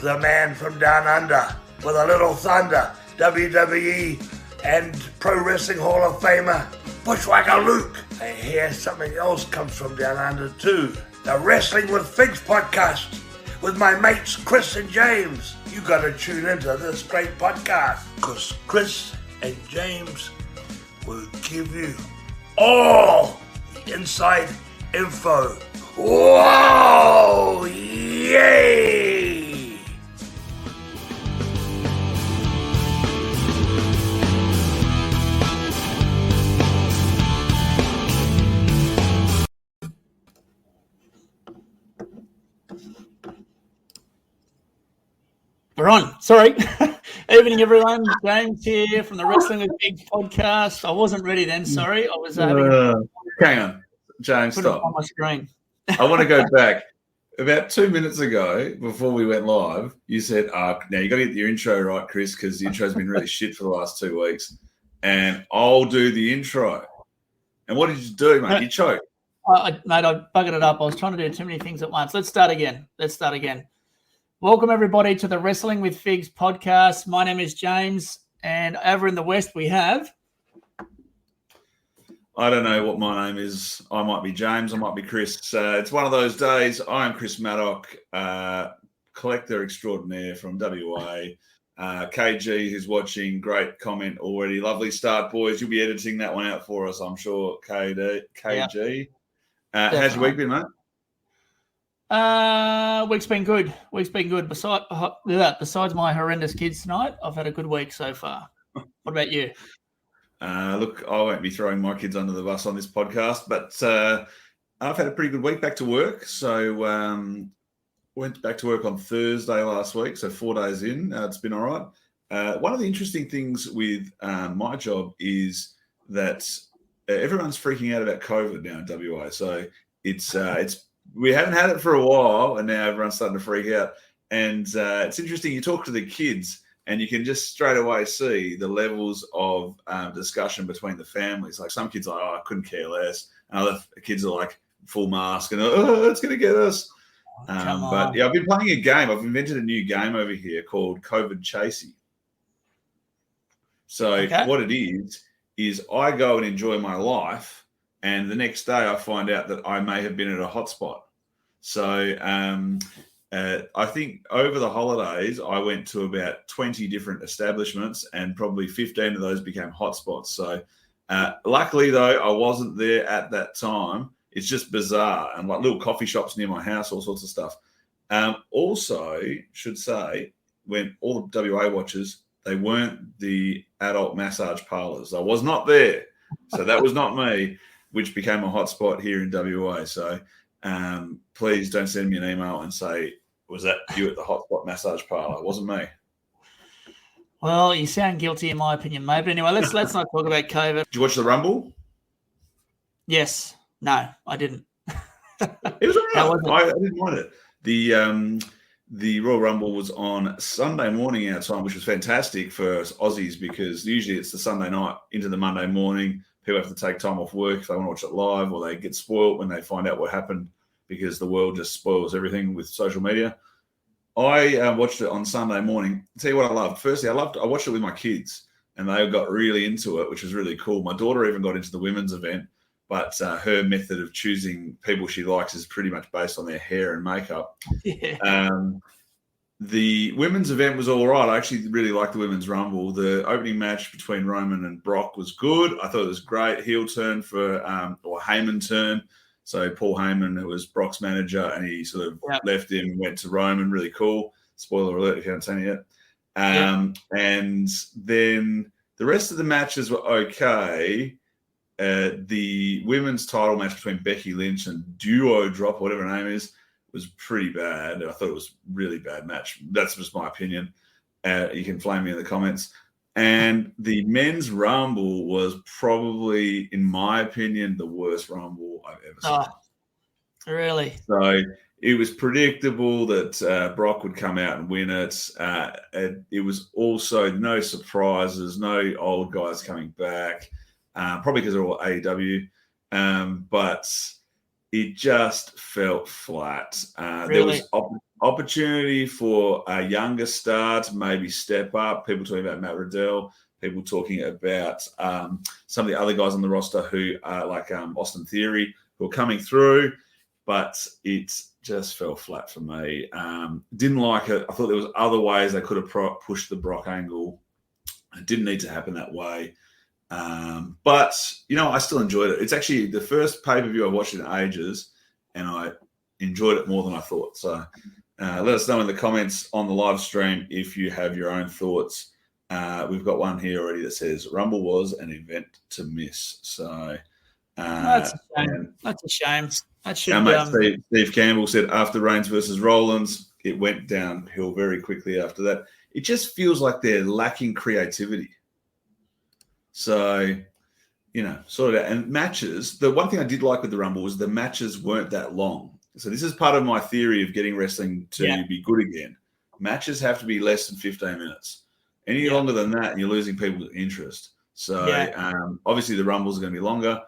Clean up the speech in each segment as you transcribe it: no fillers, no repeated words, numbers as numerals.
the man from down under with a little thunder, WWE and Pro Wrestling Hall of Famer, Bushwhacker Luke. I hear something else comes from down under too. The Wrestling with Figs podcast with my mates Chris and James. You gotta tune into this great podcast because Chris and James will give you all the inside info. Whoa! Yay! We're on. Sorry. Evening, everyone. James here from the Wrestling with Figs podcast. I wasn't ready then. Sorry. I was hang on. James, put stop. it on my screen. I want to go back. About 2 minutes ago, before we went live, you said, now you got to get your intro right, Chris, because the intro's been really shit for the last 2 weeks. And I'll do the intro. And what did you do, mate? You choked. Mate, I buggered it up. I was trying to do too many things at once. Let's start again. Welcome, everybody, to the Wrestling with Figs podcast. My name is James, and over in the West we have... I don't know what my name is. I might be James. I might be Chris. It's one of those days. I am Chris Maddock, collector extraordinaire from WA. KG, who's watching, great comment already. Lovely start, boys. You'll be editing that one out for us, I'm sure, KG. Yeah. How's your week been, mate? Week's been good. Besides my horrendous kids tonight, I've had a good week so far. What about you? Look, I won't be throwing my kids under the bus on this podcast, but I've had a pretty good week back to work. So went back to work on Thursday last week, so 4 days in. It's been all right. One of the interesting things with my job is that everyone's freaking out about COVID now in WA. So it's we haven't had it for a while, and now everyone's starting to freak out. And it's interesting. You talk to the kids, and you can just straight away see the levels of discussion between the families. Like some kids are like, I couldn't care less. And other kids are like full mask and, it's going to get us. But yeah, I've been playing a game. I've invented a new game over here called COVID Chasey. So What it is I go and enjoy my life. And the next day I find out that I may have been at a hotspot. So I think over the holidays, I went to about 20 different establishments and probably 15 of those became hotspots. So luckily, though, I wasn't there at that time. It's just bizarre. And like little coffee shops near my house, all sorts of stuff. Also, should say, when all the WA watchers, they weren't the adult massage parlors. I was not there. So that was not me, which became a hotspot here in WA. So please don't send me an email and say, was that you at the hotspot massage parlor? It wasn't me. Well, you sound guilty in my opinion, mate. But anyway, let's not talk about COVID. Did you watch the Rumble? Yes. No, I didn't. It was all right. I didn't mind it. The Royal Rumble was on Sunday morning our time, which was fantastic for us Aussies because usually it's the Sunday night into the Monday morning. People have to take time off work if they want to watch it live, or they get spoiled when they find out what happened because the world just spoils everything with social media. I watched it on Sunday morning. I'll tell you what I loved. Firstly, I watched it with my kids, and they got really into it, which was really cool. My daughter even got into the women's event, but her method of choosing people she likes is pretty much based on their hair and makeup. Yeah. The women's event was all right. I actually really liked the women's rumble. The opening match between Roman and Brock was good. I thought it was great. Heel turn or Heyman turn. So Paul Heyman, who was Brock's manager, and he sort of left him, went to Roman. Really cool. Spoiler alert if you haven't seen it yet. And then the rest of the matches were okay. The women's title match between Becky Lynch and Duo Drop, whatever her name is, was pretty bad. I thought it was a really bad match. That's just my opinion. You can flame me in the comments. And the men's rumble was probably, in my opinion, the worst rumble I've ever seen. Oh, really? So it was predictable that Brock would come out and win it. It was also no surprises, no old guys coming back, probably because they're all AEW. But it just felt flat. Really? There was opportunity for a younger star to maybe step up. People talking about Matt Riddell. People talking about some of the other guys on the roster who are like Austin Theory, who are coming through. But it just fell flat for me. Didn't like it. I thought there was other ways they could have pushed the Brock angle. It didn't need to happen that way. But, I still enjoyed it. It's actually the first pay-per-view I've watched in ages, and I enjoyed it more than I thought. So let us know in the comments on the live stream if you have your own thoughts. We've got one here already that says, Rumble was an event to miss. So that's a shame. That's a shame. That should, our mate Steve Campbell said, after Reigns versus Rollins, it went downhill very quickly after that. It just feels like they're lacking creativity. So, sort of. And matches, the one thing I did like with the Rumble was the matches weren't that long. So this is part of my theory of getting wrestling to be good again. Matches have to be less than 15 minutes. Any longer than that, and you're losing people's interest. So obviously the Rumbles are going to be longer,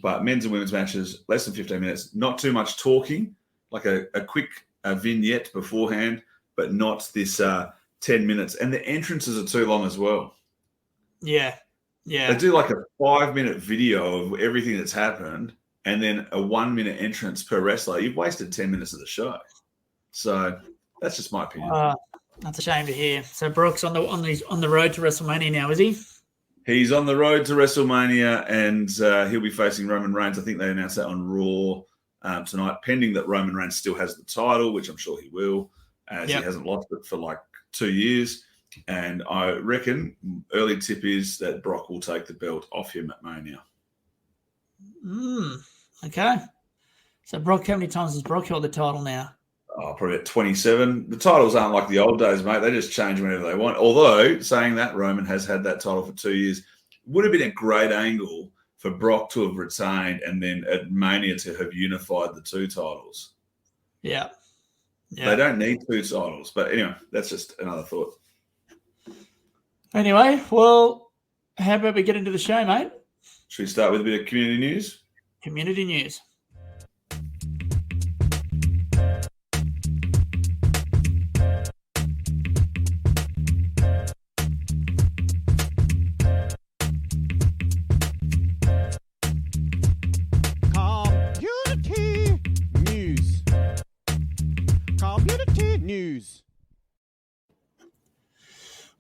but men's and women's matches, less than 15 minutes, not too much talking, like a quick vignette beforehand, but not this 10 minutes. And the entrances are too long as well. Yeah. They do like a 5-minute video of everything that's happened and then a 1-minute entrance per wrestler. You've wasted 10 minutes of the show. So that's just my opinion. That's a shame to hear. So Brock's on the road to WrestleMania now, is he? He's on the road to WrestleMania, and he'll be facing Roman Reigns. I think they announced that on Raw tonight, pending that Roman Reigns still has the title, which I'm sure he will, as he hasn't lost it for like 2 years. And I reckon early tip is that Brock will take the belt off him at Mania. Okay. So Brock, how many times has Brock held the title now? Probably at 27. The titles aren't like the old days, mate. They just change whenever they want. Although, saying that, Roman has had that title for 2 years. Would have been a great angle for Brock to have retained and then at Mania to have unified the two titles. Yeah. They don't need two titles. But anyway, that's just another thought. Anyway, well, how about we get into the show, mate? Should we start with a bit of community news? Community news.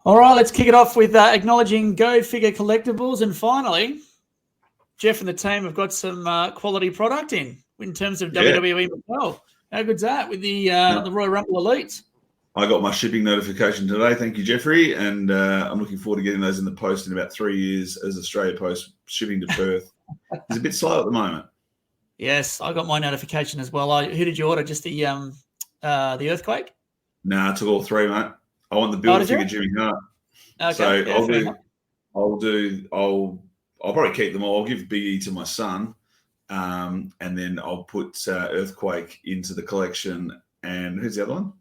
All right, let's kick it off with acknowledging Go Figure Collectibles. And finally, Jeff and the team have got some quality product in terms of WWE Mattel. How good's that with the Royal Rumble Elite? I got my shipping notification today. Thank you, Jeffrey. And I'm looking forward to getting those in the post in about 3 years as Australia Post shipping to Perth. It's a bit slow at the moment. Yes, I got my notification as well. Who did you order? Just the Earthquake? Nah, I took all three, mate. I want the Build-A-Figure Jimmy Hart. Okay. So I'll probably keep them all. I'll give Big E to my son, and then I'll put Earthquake into the collection. And who's the other one?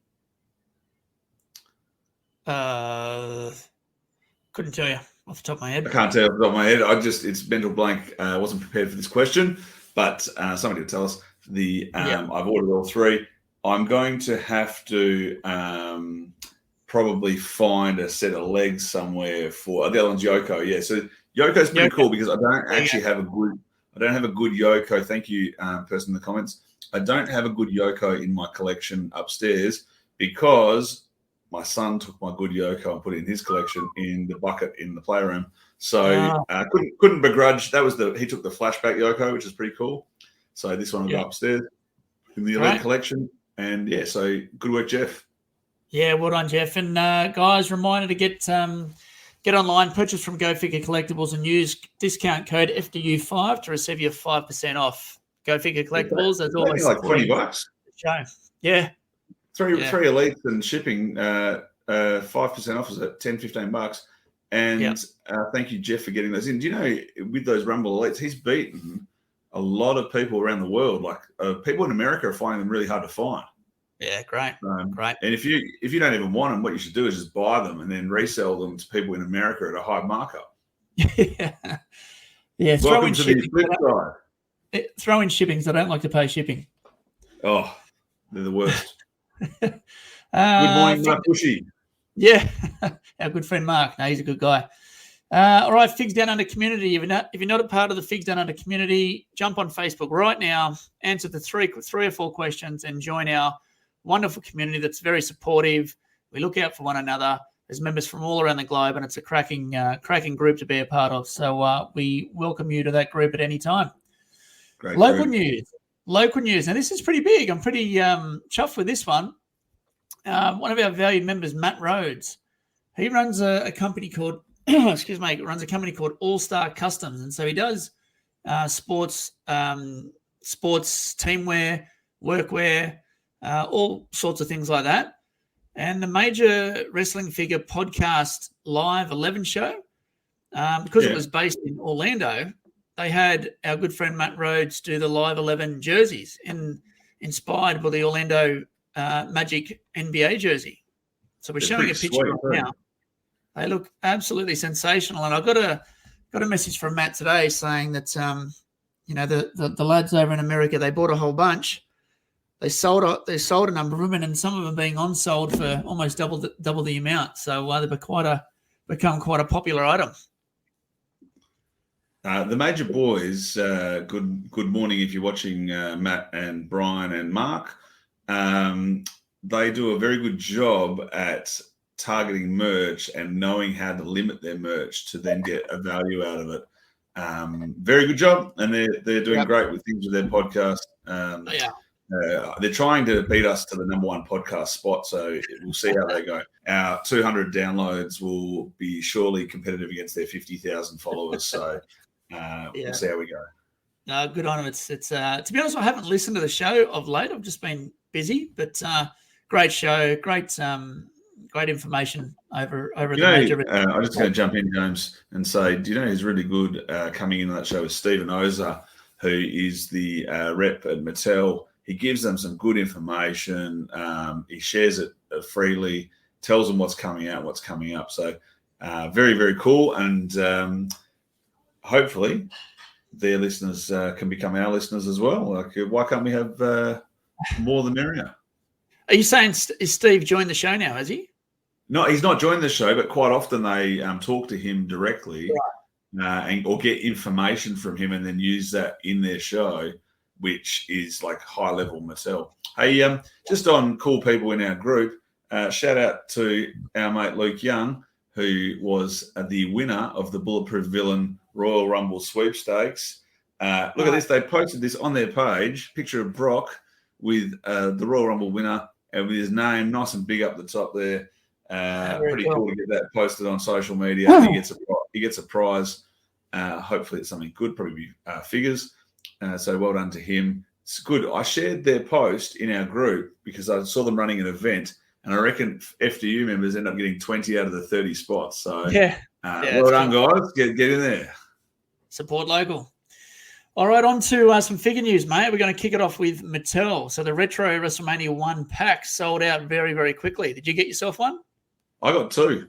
Couldn't tell you off the top of my head. I can't tell off the top of my head. It's mental blank. I wasn't prepared for this question, but somebody will tell us. I've ordered all three. I'm going to have to probably find a set of legs somewhere for the other one's Yoko. Yeah, so Yoko's pretty cool because I don't actually have a good Yoko. Thank you, person in the comments. I don't have a good Yoko in my collection upstairs because my son took my good Yoko and put it in his collection in the bucket in the playroom. So couldn't begrudge. He took the flashback Yoko, which is pretty cool. So this one will go upstairs in the elite collection. And so good work, Jeff. Yeah, well done, Jeff. And guys, reminder to get online, purchase from Go Figure Collectibles, and use discount code FDU5 to receive your 5% off. Go Figure Collectibles. That's always like $20. Show. Yeah. Three elites and shipping. 5% off is at $10-15. And thank you, Jeff, for getting those in. Do you know with those Rumble elites, he's beaten a lot of people around the world. Like people in America are finding them really hard to find. Yeah, great. Great. And if you don't even want them, what you should do is just buy them and then resell them to people in America at a high markup. Yeah. Welcome to the flip side. Throw in shippings. I don't like to pay shipping. Oh, they're the worst. Good morning, Mark Bushy. Yeah, our good friend Mark. No, he's a good guy. All right, Figs Down Under community. If you're not a part of the Figs Down Under community, jump on Facebook right now, answer the three or four questions, and join our wonderful community that's very supportive. We look out for one another. There's members from all around the globe, and it's a cracking group to be a part of. So we welcome you to that group at any time. Great Local group. news. Now, this is pretty big. I'm pretty chuffed with this one. One of our valued members, Matt Rhodes, he runs a company called runs a company called All Star Customs, and so he does sports teamwear, workwear, all sorts of things like that. And the Major Wrestling Figure Podcast Live 11 show, because it was based in Orlando, they had our good friend Matt Rhodes do the Live 11 jerseys inspired by the Orlando Magic NBA jersey. So we're showing a picture right now. They look absolutely sensational. And I got a message from Matt today saying that, the lads over in America, they bought a whole bunch. They sold a number of them, and some of them being on-sold for almost double the amount. So they've become quite a popular item. The Major Boys, good morning if you're watching Matt and Brian and Mark. They do a very good job at targeting merch and knowing how to limit their merch to then get a value out of it. Very good job, and they're doing great with things with their podcast. They're trying to beat us to the number one podcast spot, so we'll see how they go. Our 200 downloads will be surely competitive against their 50,000 followers, so we'll see how we go. Good on them. It's to be honest, I haven't listened to the show of late. I've just been busy, but great show, great information over the Major. I'm just going to jump in, James, and say, do you know who's really good coming into that show is Stephen Oza, who is the rep at Mattel. He gives them some good information. He shares it freely, tells them what's coming out, what's coming up. So very, very cool. And hopefully their listeners can become our listeners as well. Like, why can't we have more the merrier? Are you saying is Steve joined the show now, has he? No, he's not joined the show, but quite often they talk to him directly or get information from him and then use that in their show, which is like high-level Mattel. Hey, just on cool people in our group, shout out to our mate Luke Young, who was the winner of the Bulletproof Villain Royal Rumble sweepstakes. Look at this. They posted this on their page, picture of Brock with the Royal Rumble winner and with his name nice and big up the top there. Pretty cool to get that posted on social media. He gets a prize. Hopefully it's something good, probably figures. So well done to him. It's good. I shared their post in our group because I saw them running an event, and I reckon FDU members end up getting 20 out of the 30 spots. So well done, guys. Get in there. Support local. All right, on to some figure news, mate. We're going to kick it off with Mattel. So the Retro WrestleMania 1 pack sold out very, very quickly. Did you get yourself one? I got two.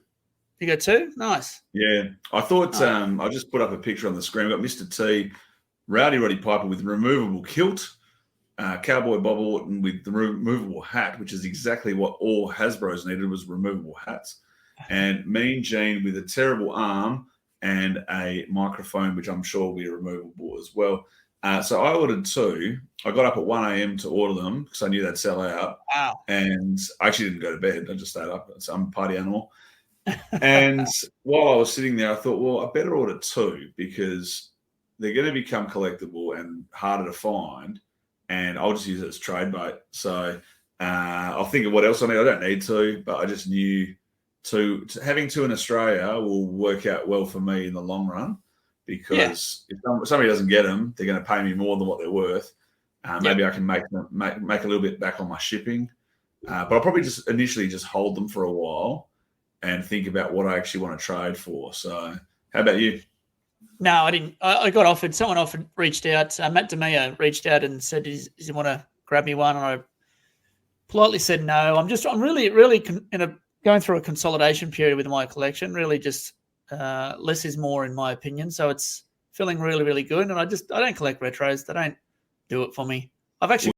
You got two? Nice. Yeah. I thought I just put up a picture on the screen. We got Mr. T, Rowdy Roddy Piper with removable kilt, Cowboy Bob Orton with the removable hat, which is exactly what all Hasbro's needed was removable hats, and Mean Gene with a terrible arm and a microphone, which I'm sure will be removable as well. So I ordered two. I got up at 1 a.m. to order them because I knew they'd sell out. Wow. And I actually didn't go to bed. I just stayed up. I'm a party animal. And while I was sitting there, I thought, well, I better order two because they're going to become collectible and harder to find. And I'll just use it as trade bait. So I'll think of what else I need. I don't need two, but I just knew having two in Australia will work out well for me in the long run. Because if somebody doesn't get them, they're going to pay me more than what they're worth. Maybe I can make a little bit back on my shipping. But I'll probably just initially just hold them for a while and think about what I actually want to trade for. So how about you? No, I didn't. I got offered. Someone reached out. Matt DeMeo reached out and said, "Does he want to grab me one?" And I politely said no. I'm really going through a consolidation period with my collection. Really, just less is more, in my opinion. So it's feeling really, really good. And I don't collect retros. They don't do it for me. I've actually